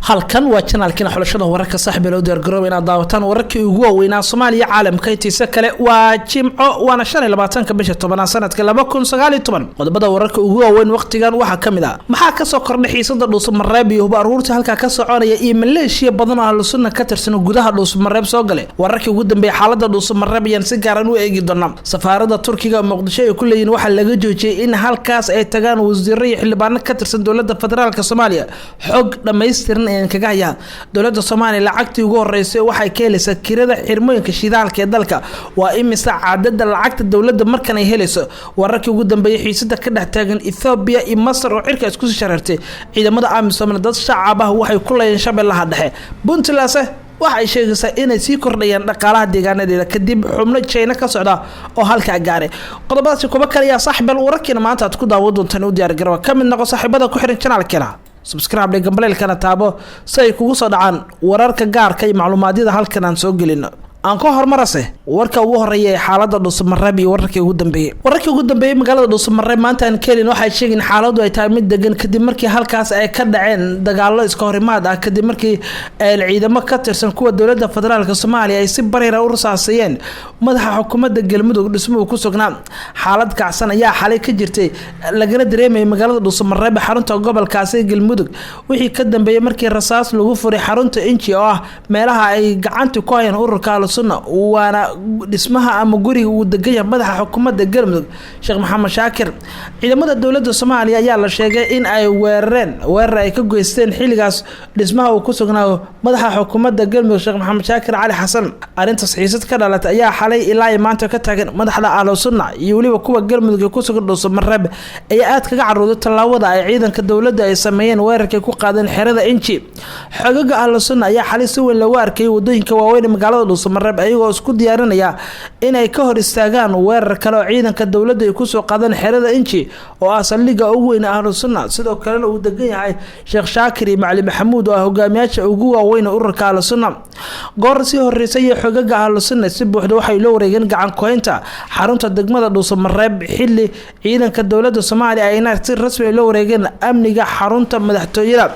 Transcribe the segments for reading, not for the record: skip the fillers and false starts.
halkan waa channelkina xulashada wararka saaxiibada u diyaargaroob inaad daawataan wararkii ugu waaweynaa Soomaaliya caalamka intiisa kale waa Jimco waana 25 bisha 10 sanadka 2019 qodobada wararka ugu waaweyn waqtigan waxa kamid ah maxaa ka soo kordhay xiisada Dhuusamareeb iyo aruurta halka ka soconaya iyo Maleeshiya badan oo ahlu sunna ka tirsan gudaha Dhuusamareeb soo galay wararkii ugu dambeeyay xaaladda Dhuusamareeb ayaan si gaar ah u eegi doonaa safaarada Turkiga ee Muqdisho ay ku leeyihiin waxa laga joojiyay in halkaas ay tagaan wasiirro iyo xildhibaano ka tirsan dawladda federaalka Soomaaliya xog dhameystiran kaga haya dawladda Soomaaliya lacagtii ugu horeysay waxay ka helaysaa kirada xirmooyinka shidaalka ee dalka waa imisa cadada lacagta dawladda markan ay helayso wararkii ugu dambeeyay xiisada ka dhex taagan Ethiopia iyo Masar oo cirka isku sharartay ciidamada AMISOM dad shacab ah waxay ku leeyeen Shabeellaha Dhexe Puntland waxay sheegaysaa inay sii kordhayaan dhaqaalaha deegaanadeeda kadib xubno China ka socda oo halka gaaray qodobadaas kuba kale ayaa saaxiibal wararkina maanta aad ku daawan doontaan u diyaar garow kamid noqo saaxiibada ku xiran channelkeena subscribe gambaleel kana taabo si ay kugu soo dhacaan wararka gaarka iyo macluumaadada halkan aan soo gelino aan ka hormarase warka ugu horeeyay xaaladda Dhuusamareeb iyo wararkii ugu dambeeyay magaalada Dhuusamareeb maanta aan keenin waxay sheegeen xaaladdu ay tahay mid degan kadib markii halkaas ay ka dhaceen dagaallo iska horimaad ah kadib markii ciidamo ka tirsan kuwa dawladda federaalka Soomaaliya ay si bareer u rasaasayeen madaxa xukuumadda Galmudug dhismuhu ku sugnaa xaalad kacsan ayaa xalay ka jirtay lagana dareemay magaalada Dhuusamareeb xarunta gobolkaasi Galmudug wixii ka dambeeyay markii rasaas lagu furay xarunta inji oo ah meelaha ay gacanta ku hayeen ururka waana dhismaha ama guriga uu degan yahay madaxa xukuumadda Galmudug Sheekh Maxamed Shaakir ciidamada dawladda Soomaaliya ayaa la sheegay in ay weerar ay ka goysteen xiligaas dhismaha uu ku sugnaa madaxa xukuumadda Galmudug Sheekh Maxamed Shaakir Cali Xasan arintaas xiisad ka dhalatay ayaa xalay ilaa maanta ka taagan madaxda ahlu sunna iyo waliba kuwa Galmudug ku sugan Dhuusamareeb ay aad kaga carooday talaawada ay ciidanka dawladda ay sameeyeen weerarkay ku qaadeen xerada inji xogaga ahlu sunna ayaa xalay si weyn loogu arkay wadooyinka waaweyn ee magaalada Dhuusamareeb ayagoo isku diyaarinaya inay ka hor istaagaan weerar kale oo ciidanka dawladda ay ku soo qaadeen xerada inji oo asaliga ugu weyn ahlu sunna sidoo kale uu degan yahay Sheekh Shaakir iyo Macali Maxamuud oo hogaamiyaasha ugu waaweyn ururka ahlu sunna goor si horeysay xogaga ahlu sunna si buuxda waxay loo wareegeen gacan ku haynta xarunta degmada Dhuusamareeb xilli ciidanka dawladda Soomaaliya ay si rasmi ah loo wareegeen amniga xarunta madaxtooyada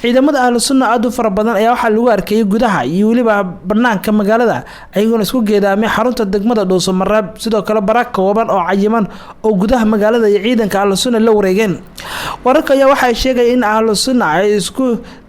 ciidamada ahlu sunna aad u fara badan ayaa waxa lagu arkay gudaha iyo waliba banaanka magaalada ayagoo isku geedaamay xarunta degmada Dhuusamareeb sidoo kale barak kooban oo cayiman oo gudaha magaalada iyo ciidanka ahlu sunna la wareegeen wararka ayaa waxay sheegayeen in ahlu sunna ay isku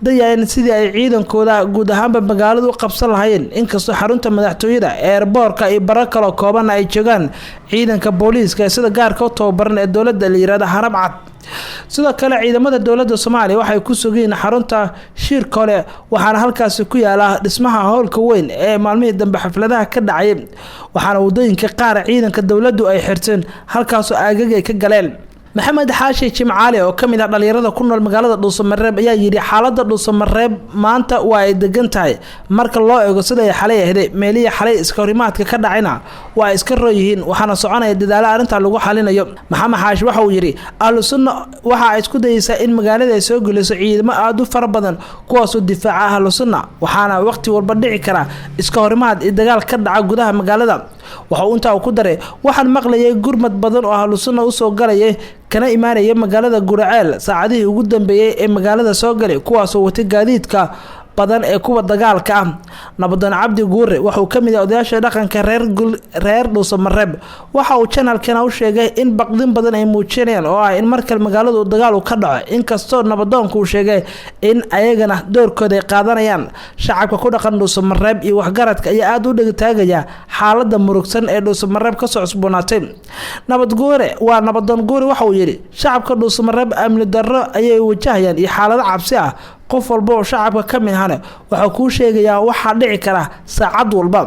dayayeen sidii ay ciidankooda guud ahaanba magaalada u qabsan lahaayeen inkastoo xarunta madaxtooyada airportka iyo barak kale kooban ay joogaan ciidanka booliiska sida gaarka u tababaran ee dawladda la yiraahdo Harab Cad sidoo kale ciidamada dawladda Soomaaliya waxay ku sugeen xarunta shir kale waxaana halkaas ku yaala dhismaha howlka weyn ee maalmihii dambe xafladaha ka dhacay waxaana wadooyinka qaar ciidanka dawladdu ay xirteen halkaas oo aagaga ay ka galeen Maxamed Xaashi Jimcaale oo kamid ah dhalinyarada ku nool magaalada Dhuusamareeb ayaa yiri xaaladda Dhuusamareeb maanta waa ay degan tahay marka loo eego sida ay xalay ahayd meelihii xalay iska horimaadka ka dhacayna waa iska rooyihiin waxaana soconaya dadaalo arinta lagu xalinayo Maxamed Xaashi waxa uu yiri ahlu sunna waxa ay isku dayaysaa in magaalada ay soo geliso ciidamo aad u fara badan kuwaas oo difaaca ahlu sunna waxaana waqti walba dhici kara iska horimaad iyo dagaal ka dhaca gudaha magaalada waxa uu inta ku daray waxaan maqlayay gurmad badan oo ahlu sunna u soo galay kana imaanaya magaalada Guraceel saacadihii ugu dambeeyay ee magaalada soo galay kuwaas oo wata gaadiidka badan ee kuwa dagaalka ah Nabadan Cabdi Guure waxa uu kamid yahay odayaasha dhaqanka reer Dhuusamareeb waxa uu channelkana u sheegay in baqdin badan ay muujinayaan oo ah in markale magaaladu dagaal ka dhaco inkastoo nabadoonku uu sheegay in ayagana doorkooda ay qaadanayaan shacabka ku dhaqan Dhuusamareeb iyo waxgaradka ayaa aad u dhigtaagaya xaaladda murugsan ee Dhuusamareeb ka soo cusboonaatay Nabad Guure waa Nabadan Guure waxa uu yiri shacabka Dhuusamareeb amni darro ayay wajahayaan iyo xaalad cabsi ah qof walba oo shacabka kamid ahna waxa ku sheegaya waxa dhici kara saacad walba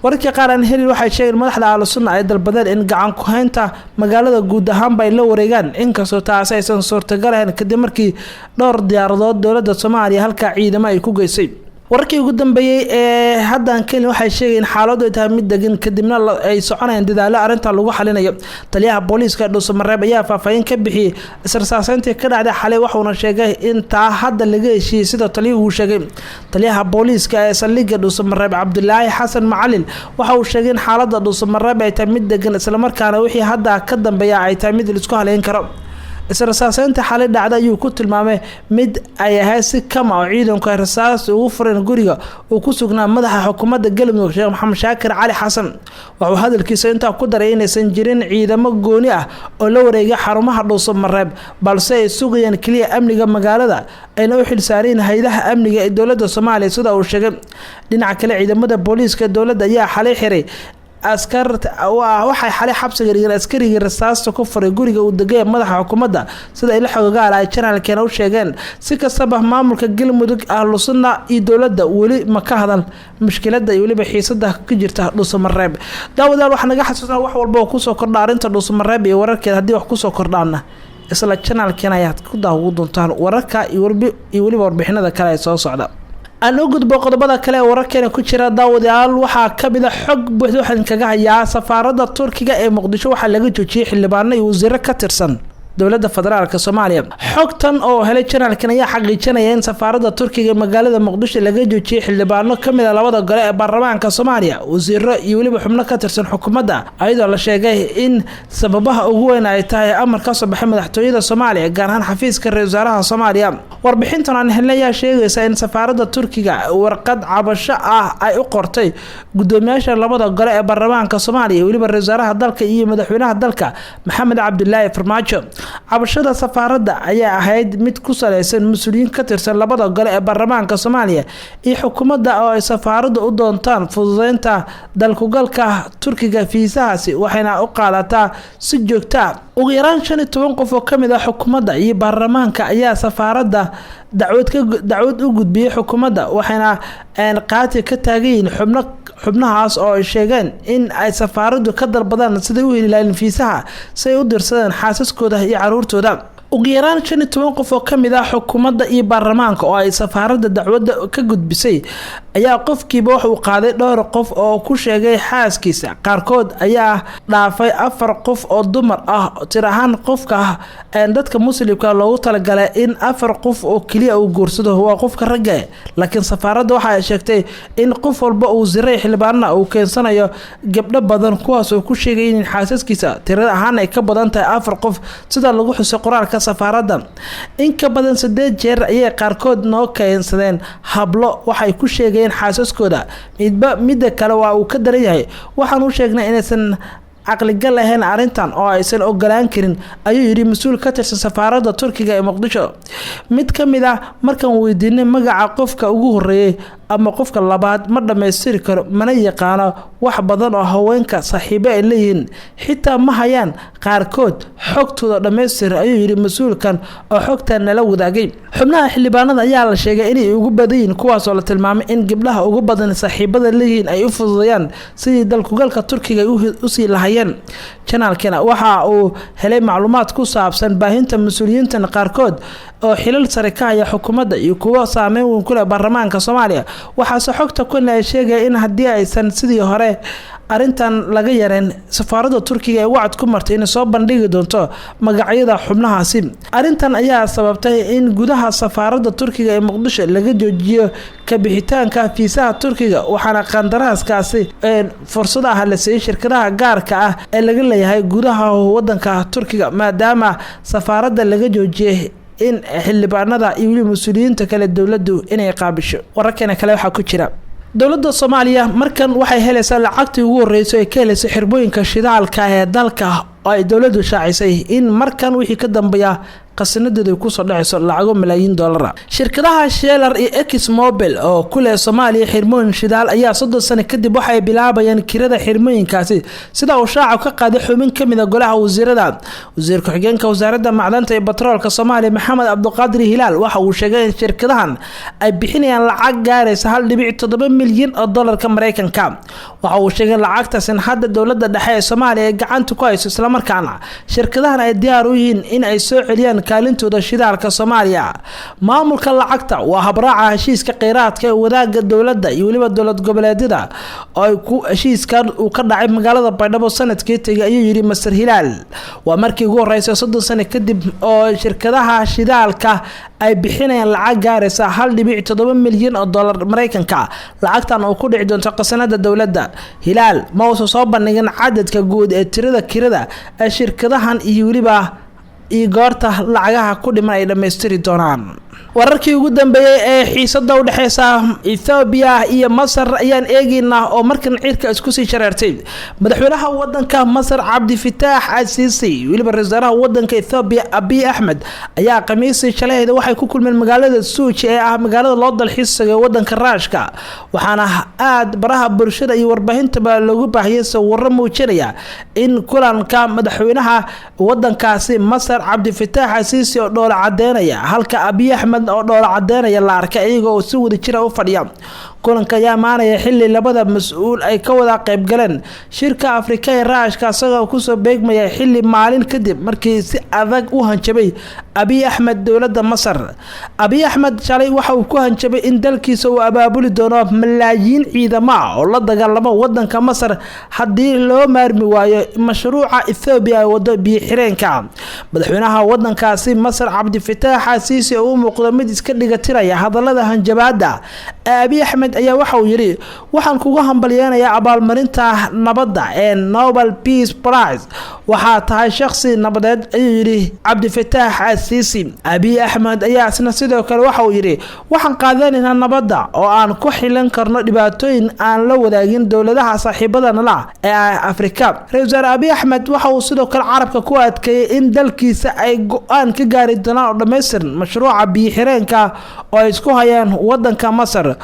wararka qaar aan helin waxay sheegeen madaxda ahlu sunna ay dalbadeen in gacan ku haynta magaalada guud ahaan bay la wareegaan inkastoo taas aysan suurtagal ahayn kadib markii dhowr diyaaradood dawladda Soomaaliya halka ciidamo ay ku geysay wararkii ugu dambeeyay ee haddaan keenin waxay sheegeen xaaladdu ay tahay mid degan kadibna ay soconayaan dadaalo arinta lagu xalinayo taliyaha booliiska Dhuusamareeb ayaa faahfaahin ka bixiyay israsaasayntii ka dhacday xalay wuxuuna sheegay in taa hadda laga heshiiyay sida taliyuhu sheegay taliyaha booliiska ee saldhigga Dhuusamareeb Cabdullaahi Xasan Macalin waxa uu sheegay in xaaladda Dhuusamareeb ay tahay mid degan isla markaana wixii hadda ka dambeeya ay tahay mid la isku haleyn karo israsaaseynta xalay dhacda ayuu ku tilmaamay mid ay ahayd si kama oo ciidanku ay rasaas ugu fureen guriga uu ku sugnaa madaxa xukuumadda Galmudug Sheekh Maxamed Shaakir Cali Xasan wuxuu hadalkiisa intaa ku daray inaysan jirin ciidamo gooni ah oo la wareegay xarumaha Dhuusamareeb balse ay sugayaan kaliya amniga magaalada ayna u xilsaareen hay'adaha amniga ee dowladda Soomaaliya sida uu sheegay dhinaca kale ciidamada booliiska dowladda ayaa xalay xiray waxay xalay xabsiga dhigeen askariga rasaasta ku furay guriga uu degay madaxa xukuumadda sida ay la xogaal ay channelkeena u sheegeen si kastaba maamulka Galmudug Ahlu Sunna iyo dowladda wali ma ka hadal mushkilada iyo waliba xiisada ka jirta Dhuusamareeb daawadaal waxa naga xasuusnaa wax walba oo ku soo kordha arinta Dhuusamareeb iyo wararkeeda hadii wax ku soo kordhaana isla channelkeena ayaad ku daawo doontaan wararka iyo waliba warbixinada kale ee soo socda aan u gudbo qodobada kale ee wararkeena ku jira daawadayaal waxaa ka mid ah xog buuxda waxaan kaga hayaa safaaradda Turkiga ee Muqdisho waxa laga joojiyay xildhibaano iyo wasiiro ka tirsan dowladda federaalka Soomaaliya xogtan oo helay channelkan ayaa xaqiijinaya in safaaradda Turkiga ee magaalada Muqdisho laga joojiyay xildhibaano kamid ah labada gole ee baarlamaanka Soomaaliya wasiiro iyo waliba xubno ka tirsan xukuumadda ayadoo la sheegay in sababaha ugu weyn ay tahay amar ka soo baxay madaxtooyada Soomaaliya gaar ahaan xafiiska ra'iisul wasaaraha Soomaaliya warbixintan aan helnay ayaa sheegaysa in safaaradda Turkiga warqad cabasho ah ay u qortay gudoomiyaasha labada gole ee baarlamaanka Soomaaliya waliba ra'iisul wasaaraha dalka iyo madaxweynaha dalka Maxamed Cabdullaahi Farmaajo cabashada safaaradda ayaa ahayd mid ku saleysan mas'uuliyiin ka tirsan labada gole ee baarlamaanka Soomaaliya iyo xukuumadda oo ay safaaraddu u doontaan fududeynta dalkugalka Turkiga fiisahaasi waxayna u qaadataa si joogto ah ugu yaraan 15 qof oo kamid ah xukuumadda iyo baarlamaanka ayaa safaaradda dacwad u gudbiyay xukuumadda waxayna qaati ka taageen xubnahaas oo ay sheegeen in ay safaaraddu ka dalbadaan sida u heli lahayn fiisaha si ay u dirsadaan xaasaskooda iyo caruurtooda ugu yaraan 15 qof oo kamid ah xukuumadda iyo baarlamaanka oo ay safaaradda dacwadda ka gudbisay ayaa qofkiiba wax uu qaaday dhowr qof oo ku sheegay xaaskiisa qaarkood ayaa dhaafay 4 qof oo dumar ah tir ahaan qofka dadka muslimka loogu talagalay in 4 qof oo kaliya uu guursado waa qofka ragga laakiin safaaradda waxa ay sheegtay in qof walba uu ziray xildhibaanna uu keensanayo gabdho badan kuwaas oo ku sheegay in xaasaskiisa tirada ahaan ay ka badan tahay 4 qof sida lagu xusay qoraalka safaaradda in ka badan 8 jeer ayay qaarkood noo keensadeen hablo waxay ku sheegeen xaasaskooda midba kale waa uu ka daran yahay waxaan u sheegnay inaysan aqli gal lahayn arintan oo aysan ogolaan karin ayuu yiri mas'uul ka tirsan safaaradda Turkiga ee Muqdisho mid kamid ah markan weydiinay magaca qofka ugu horeeyay ama qofka labaad ma dhameystiri karo mana yaqaano wax badan oo haweenka saaxiibo ay leeyihiin xitaa ma hayaan qaarkood xogtooda dhameystir ayuu yiri mas'uulkan oo xogtan nala wadaagay xubnaha xildhibaanada ayaa la sheegay inay ugu badayeen kuwaas oo la tilmaamay in gabdhaha ugu badan saaxiibada leeyihiin ay u fududayaan sidii dalkugalka Turkiga u sii lahaayeen channelkana waxa uu helay macluumaad ku saabsan baahinta mas'uuliyiintan qaarkood oo xilal sare ka haya xukuumadda iyo kuwa saameyn weyn ku leh baarlamaanka Soomaaliya waxaase xogta ku sheegay in haddii aysan sidii hore arintan laga yareen safaaradda Turkiga ee wacd ku martay in soo bandhigi doonto magacyada xubnahaasi arintan ayaa sababtay in gudaha safaaradda Turkiga ee Muqdisho laga joojiyo ka bixitaanka fiisaha Turkiga waxaana qandaraaskaasi fursadaha la siiyay shirkadaha gaarka ah ee laga leeyahay gudaha wadanka Turkiga maadaama safaaradda laga joojiyay in xildhibaanada iyo mas'uuliyiinta kale dawladdu inay qaabisho wararkeena kale waxa ku jira dowladda Soomaaliya markan waxay helaysaa lacagtii ugu horeysay ee ka helaysa xirbooyinka shidaalka ee dalka oo ay dowladdu shaacisay in markan wixii ka dambeeya qasnadeedu ku soo dhacayso lacago malaayiin dollar shirkadaha Shell iyo ExxonMobil oo kule Soomaaliya xirmooyin shidaal ayaa 30 sano kadib waxay bilaabayeen kirada xirmooyinkaasi sida uu shaaca ka qaaday xubin kamid ah golaha wasiirada wasiirka xigeenka wasaaradda macdanta iyo batroolka Soomaaliya Maxamed Cabduqaadir Hilaal waxa uu sheegay in shirkadahan ay bixinayaan lacag gaaraysa 1.7 milyan oo dollarka Mareykanka waxa uu sheegay lacagtaas in hadda dowladda dhexe ee Soomaaliya gacanta ku hayso isla markaana shirkadahan ay diyaar u yihiin in ay soo celiyaan kaalintooda shidaalka Soomaaliya maamulka lacagta waa habraaca heshiiska qeyraadka ee wadaaga dowladda iyo waliba dowlad goboleedyada oo ku heshiiskan uu ka dhacay magaalada Baydhabo sanadkii tagay ayuu yiri Masar Hilaal waa markii ugu horeysay 30 sano kadib oo shirkadaha shidaalka ay bixinayaan lacag gaaraysa 1.7 milyan oo dollar Mareykanka lacagtan oo ku dhici doonta qasnada dowladda Hilaal ma uu soo bandhigin cadadka guud ee tirada kirada ee shirkadahan iyo waliba iyo goorta lacagaha ku dhiman ay dhammaystiri doonaan. wararkii ugu dambeeyay ee xiisada u dhaxaysa Ethiopia iyo Masar ayaan eegaynaa oo markan ciidka isku sii shareertay. madaxweynaha wadanka Masar Abdi Fattah al-Sisi waliba ra'iisul wadanka Ethiopia Abiy Ahmed ayaa Khamiistii shalay waxay ku kulmeen magaalada Sochi ee ah magaalada loo dalxiisayo wadanka Ruushka, waxaana aad baraha bulshada iyo warbaahinta lagu baahiyay sawirro muujinaya in kulanka madaxweynaha wadankaasi Masar Abdi Fattah al-Sisi oo dhoola cadeynaya halka Abiy Ahmed oo dhoola cadeynaya la arkay iyagoo si wada jira u fadhiya. kulanka ayaa maanaya xilli labada mas'uul ay ka wada qayb galeen shirka Afrika ee Ruushka asagoo ku soo beegmaya xilli maalin kadib markii si adag u hanjabay Abiy Ahmed dowladda Masar. Abiy Ahmed shalay waxa uu ku hanjabay in dalkiisa uu abaabuli doono malaayiin ciidamo oo la dagaalamo wadanka Masar haddii loo maarmi waayo mashruuca Ethiopia ee wado biyo xireenka. madaxweynaha wadankaasi Masar Abdi Fattah al-Sisi oo u muuqda mid iska dhigatiraya hadallada hanjabaada Abiy Ahmed ayaa waxa uu yiri waxaan kugu hambalyeeynaa abaalmarinta nabadda ee Nobel Peace Prize waxa tahay shakhsi nabadeed ayuu yiri Abdi Fattah al-Sisi. Abiy Ahmed ayaa isna sidoo kale waxa uu yiri waxaan qaadanaynaa nabadda oo aan ku xilan karno dhibaatooyin aan la wadaagin dowladaha saaxiibadana la ee Afrika. Ra'iisul Abiy Ahmed waxa uu sidoo kale carabka ku adkeeyay in dalkiisa ay go'aan ka gaari doonaan oo dhameystiran mashruuca biyo xireenka oo ay isku hayaan wadanka Masar.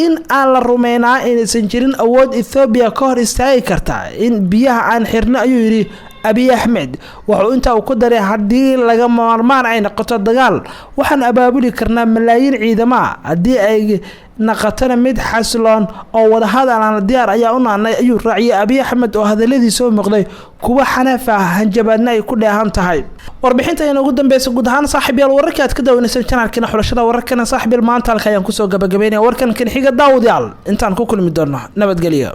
in aan la rumeynaa inaysan jirin awood Ethiopia ka hor istaagi karta in biyaha aan xirno ayuu yiri Abiy Ahmed. wuxuu inta uu ku daray haddii laga maarmaan ay noqoto dagaal waxaan abaabuli karnaa malaayiin ciidamo haddii ay naqatana mid xasiloon oo wada hadal aan diyaar ayaa u naanay ayuu raaciyay Abiy Ahmed oo hadaladiisa u muuqday kuwa xanaaf ah hanjabaadna ay ku dheehan tahay. warbixinta ugu dambeysay guud ahaan saaxiibayaal wararka aad ka daawanaysan channelkina xulashada wararkana saaxiibayaal maanta halka ayaan ku soo gabagabeynaa warkan kan xiga daawadayaal intaan ku kulmi doono nabadgelyo.